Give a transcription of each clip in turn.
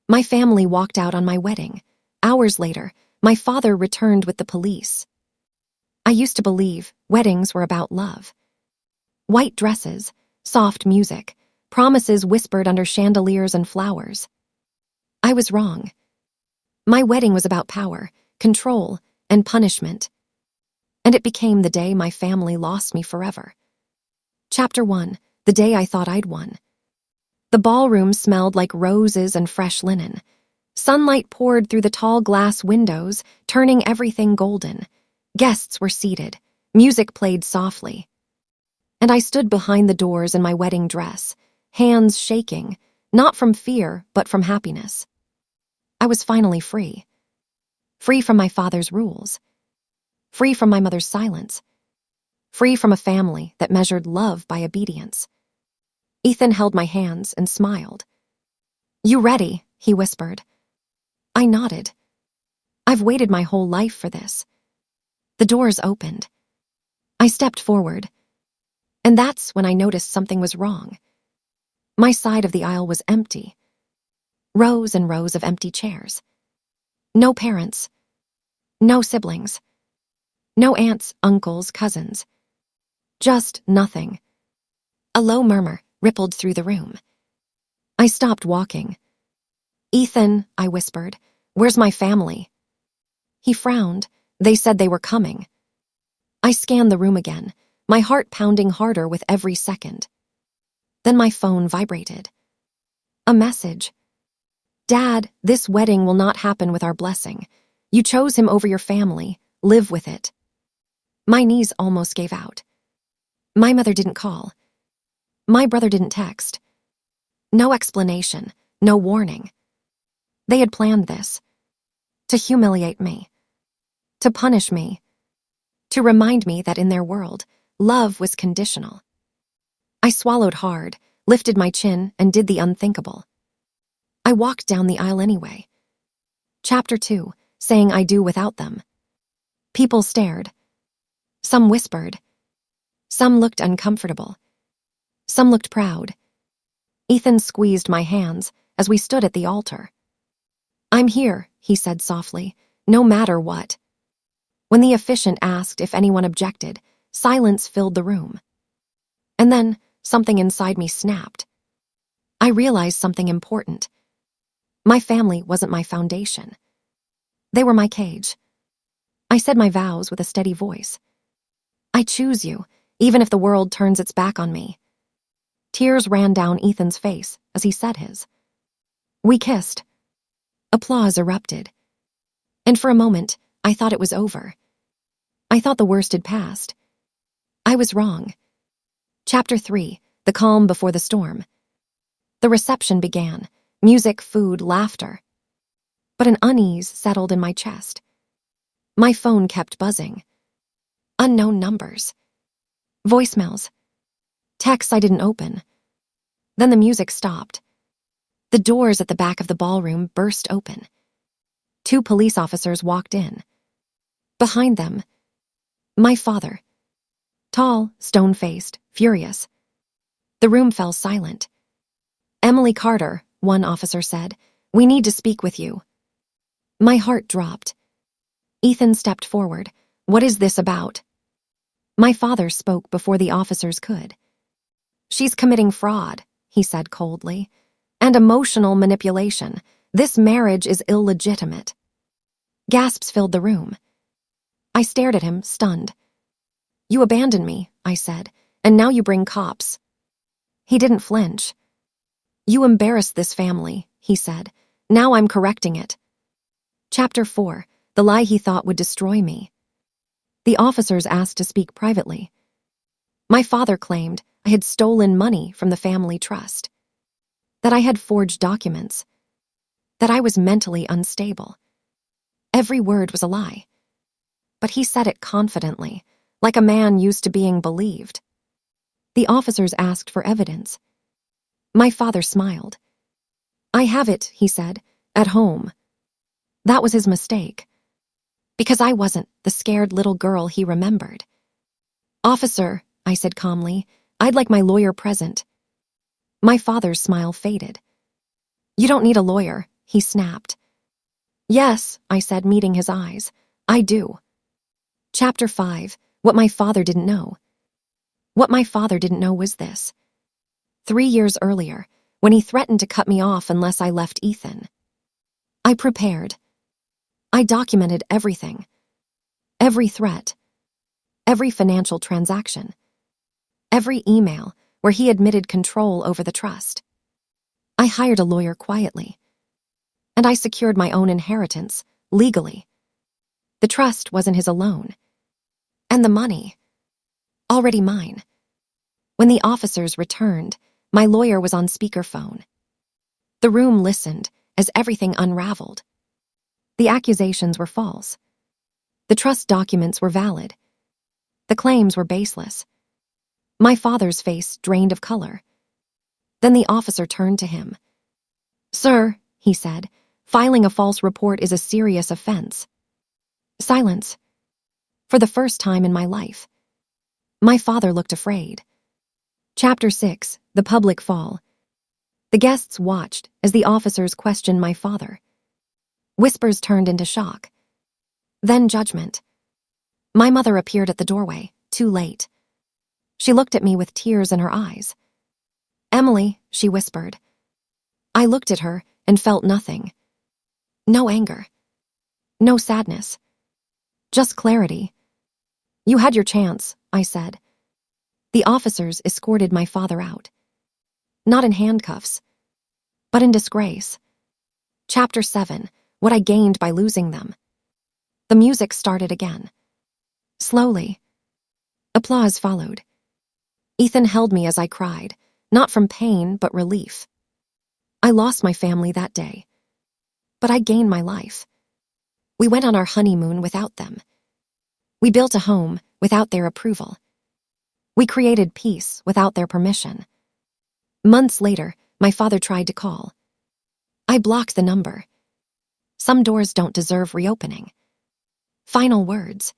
My family walked out on my wedding. Hours later, my father returned with the police. I used to believe weddings were about love. White dresses, soft music, promises whispered under chandeliers and flowers. I was wrong. My wedding was about power, control, and punishment. And it became the day my family lost me forever. Chapter 1. The day I thought I'd won. The ballroom smelled like roses and fresh linen. Sunlight poured through the tall glass windows, turning everything golden. Guests were seated. Music played softly. And I stood behind the doors in my wedding dress, hands shaking, not from fear, but from happiness. I was finally free. Free from my father's rules. Free from my mother's silence. Free from a family that measured love by obedience. Ethan held my hands and smiled. "You ready?" he whispered. I nodded. I've waited my whole life for this. The doors opened. I stepped forward. And that's when I noticed something was wrong. My side of the aisle was empty. Rows and rows of empty chairs. No parents. No siblings. No aunts, uncles, cousins. Just nothing. A low murmur rippled through the room. I stopped walking. "Ethan," I whispered, "where's my family?" He frowned. They said they were coming. I scanned the room again, my heart pounding harder with every second. Then my phone vibrated. A message. "Dad, this wedding will not happen with our blessing. You chose him over your family. Live with it." My knees almost gave out. My mother didn't call. My brother didn't text. No explanation, no warning. They had planned this. To humiliate me. To punish me. To remind me that in their world, love was conditional. I swallowed hard, lifted my chin, and did the unthinkable. I walked down the aisle anyway. Chapter 2, saying I do without them. People stared. Some whispered. Some looked uncomfortable. Some looked proud. Ethan squeezed my hands as we stood at the altar. "I'm here," he said softly, "no matter what." When the officiant asked if anyone objected, silence filled the room. And then something inside me snapped. I realized something important. My family wasn't my foundation. They were my cage. I said my vows with a steady voice. "I choose you, even if the world turns its back on me." Tears ran down Ethan's face as he said his. We kissed. Applause erupted. And for a moment, I thought it was over. I thought the worst had passed. I was wrong. Chapter 3, the calm before the storm. The reception began. Music, food, laughter. But an unease settled in my chest. My phone kept buzzing. Unknown numbers. Voicemails. Texts I didn't open. Then the music stopped. The doors at the back of the ballroom burst open. 2 police officers walked in. Behind them, my father. Tall, stone-faced, furious. The room fell silent. "Emily Carter," one officer said, "we need to speak with you." My heart dropped. Ethan stepped forward. "What is this about?" My father spoke before the officers could. "She's committing fraud," he said coldly, "and emotional manipulation. This marriage is illegitimate." Gasps filled the room. I stared at him, stunned. "You abandoned me," I said, "and now you bring cops." He didn't flinch. "You embarrassed this family," he said. "Now I'm correcting it." Chapter 4, the lie he thought would destroy me. The officers asked to speak privately. My father claimed I had stolen money from the family trust, that I had forged documents, that I was mentally unstable. Every word was a lie. But he said it confidently, like a man used to being believed. The officers asked for evidence. My father smiled. "I have it," he said, "at home." That was his mistake. Because I wasn't the scared little girl he remembered. "Officer," I said calmly, "I'd like my lawyer present." My father's smile faded. "You don't need a lawyer," he snapped. Yes, I said, meeting his eyes. I do. Chapter 5. What my father didn't know. What my father didn't know was this. 3 years earlier, when he threatened to cut me off unless I left Ethan, I prepared. I documented everything. Every threat. Every financial transaction. Every email where he admitted control over the trust. I hired a lawyer quietly. And I secured my own inheritance, legally. The trust wasn't his alone. And the money, already mine. When the officers returned, my lawyer was on speakerphone. The room listened as everything unraveled. The accusations were false. The trust documents were valid. The claims were baseless. My father's face drained of color. Then the officer turned to him. Sir, he said, filing a false report is a serious offense. Silence. For the first time in my life. My father looked afraid. Chapter 6. The Public Fall. The guests watched as the officers questioned my father. Whispers turned into shock. Then judgment. My mother appeared at the doorway, too late. She looked at me with tears in her eyes. Emily, she whispered. I looked at her and felt nothing. No anger. No sadness. Just clarity. You had your chance, I said. The officers escorted my father out. Not in handcuffs, but in disgrace. Chapter 7. What I gained by losing them. The music started again. Slowly. Applause followed. Ethan held me as I cried, not from pain but relief. I lost my family that day, but I gained my life. We went on our honeymoon without them. We built a home without their approval. We created peace without their permission. Months later, my father tried to call. I blocked the number. Some doors don't deserve reopening. Final words.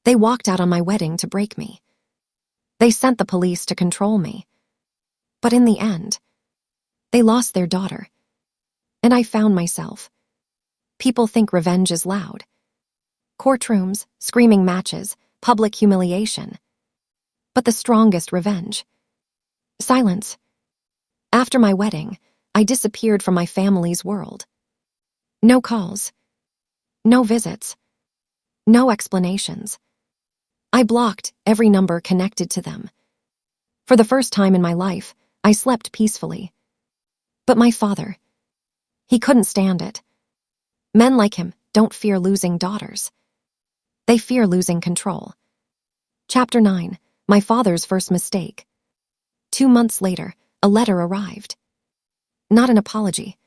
They walked out on my wedding to break me. They sent the police to control me. But in the end, they lost their daughter. And I found myself. People think revenge is loud. Courtrooms, screaming matches, public humiliation. But the strongest revenge. Silence. After my wedding, I disappeared from my family's world. No calls. No visits. No explanations. I blocked every number connected to them. For the first time in my life, I slept peacefully. But my father, he couldn't stand it. Men like him don't fear losing daughters. They fear losing control. Chapter 9. My father's first mistake. 2 months later, a letter arrived. Not an apology.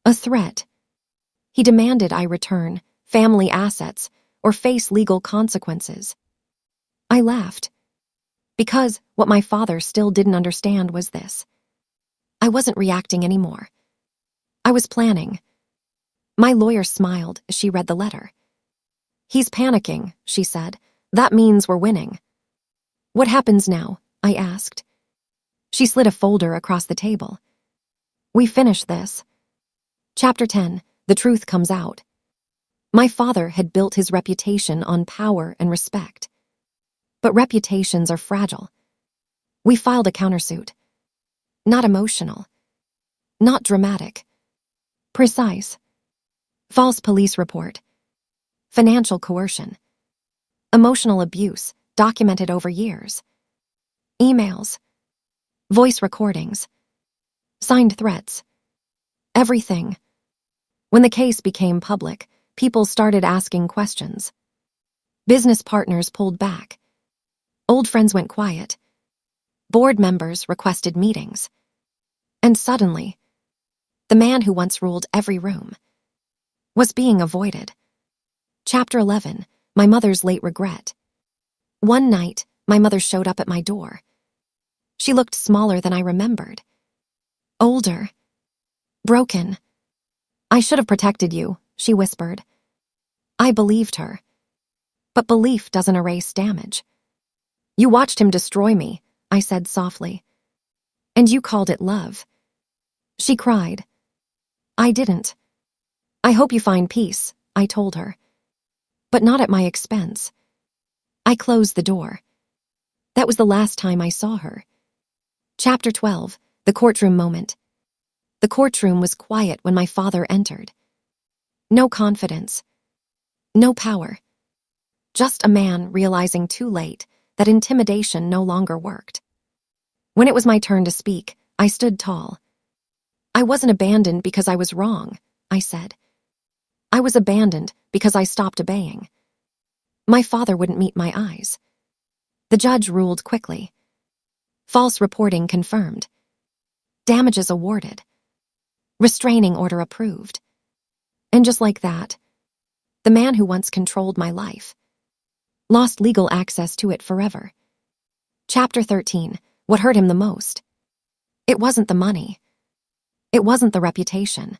A threat. He demanded I return family assets or face legal consequences. I laughed. Because what my father still didn't understand was this. I wasn't reacting anymore. I was planning. My lawyer smiled as she read the letter. He's panicking, she said. That means we're winning. What happens now? I asked. She slid a folder across the table. We finish this. Chapter 10. The truth comes out. My father had built his reputation on power and respect. But reputations are fragile. We filed a countersuit. Not emotional. Not dramatic. Precise. False police report. Financial coercion. Emotional abuse, documented over years. Emails. Voice recordings. Signed threats. Everything. When the case became public, people started asking questions. Business partners pulled back. Old friends went quiet. Board members requested meetings. And suddenly, the man who once ruled every room was being avoided. Chapter 11. My mother's late regret. One night, my mother showed up at my door. She looked smaller than I remembered. Older. Broken. I should have protected you, she whispered. I believed her. But belief doesn't erase damage. You watched him destroy me, I said softly. And you called it love. She cried. I didn't. I hope you find peace, I told her. But not at my expense. I closed the door. That was the last time I saw her. Chapter 12, The Courtroom Moment. The courtroom was quiet when my father entered. No confidence. No power. Just a man realizing too late that intimidation no longer worked. When it was my turn to speak, I stood tall. I wasn't abandoned because I was wrong, I said. I was abandoned because I stopped obeying. My father wouldn't meet my eyes. The judge ruled quickly. False reporting confirmed. Damages awarded. Restraining order approved. And just like that, the man who once controlled my life lost legal access to it forever. Chapter 13, What hurt him the most. It wasn't the money. It wasn't the reputation.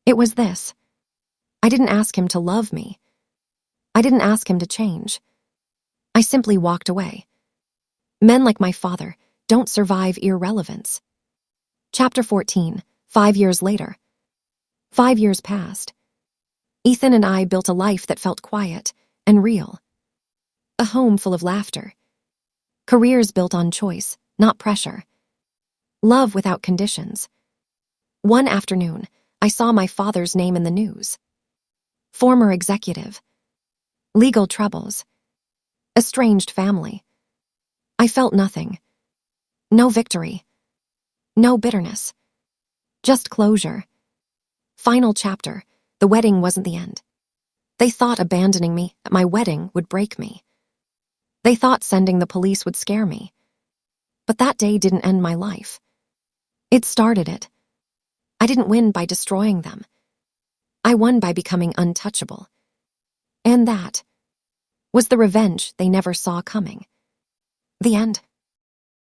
It was this. I didn't ask him to love me. I didn't ask him to change. I simply walked away. Men like my father don't survive irrelevance. Chapter 14, 5 years later. 5 years passed. Ethan and I built a life that felt quiet and real. A home full of laughter. Careers built on choice, not pressure. Love without conditions. One afternoon, I saw my father's name in the news. Former executive. Legal troubles. Estranged family. I felt nothing. No victory. No bitterness. Just closure. Final chapter. The wedding wasn't the end. They thought abandoning me at my wedding would break me. They thought sending the police would scare me. But that day didn't end my life. It started it. I didn't win by destroying them. I won by becoming untouchable. And that was the revenge they never saw coming. The end.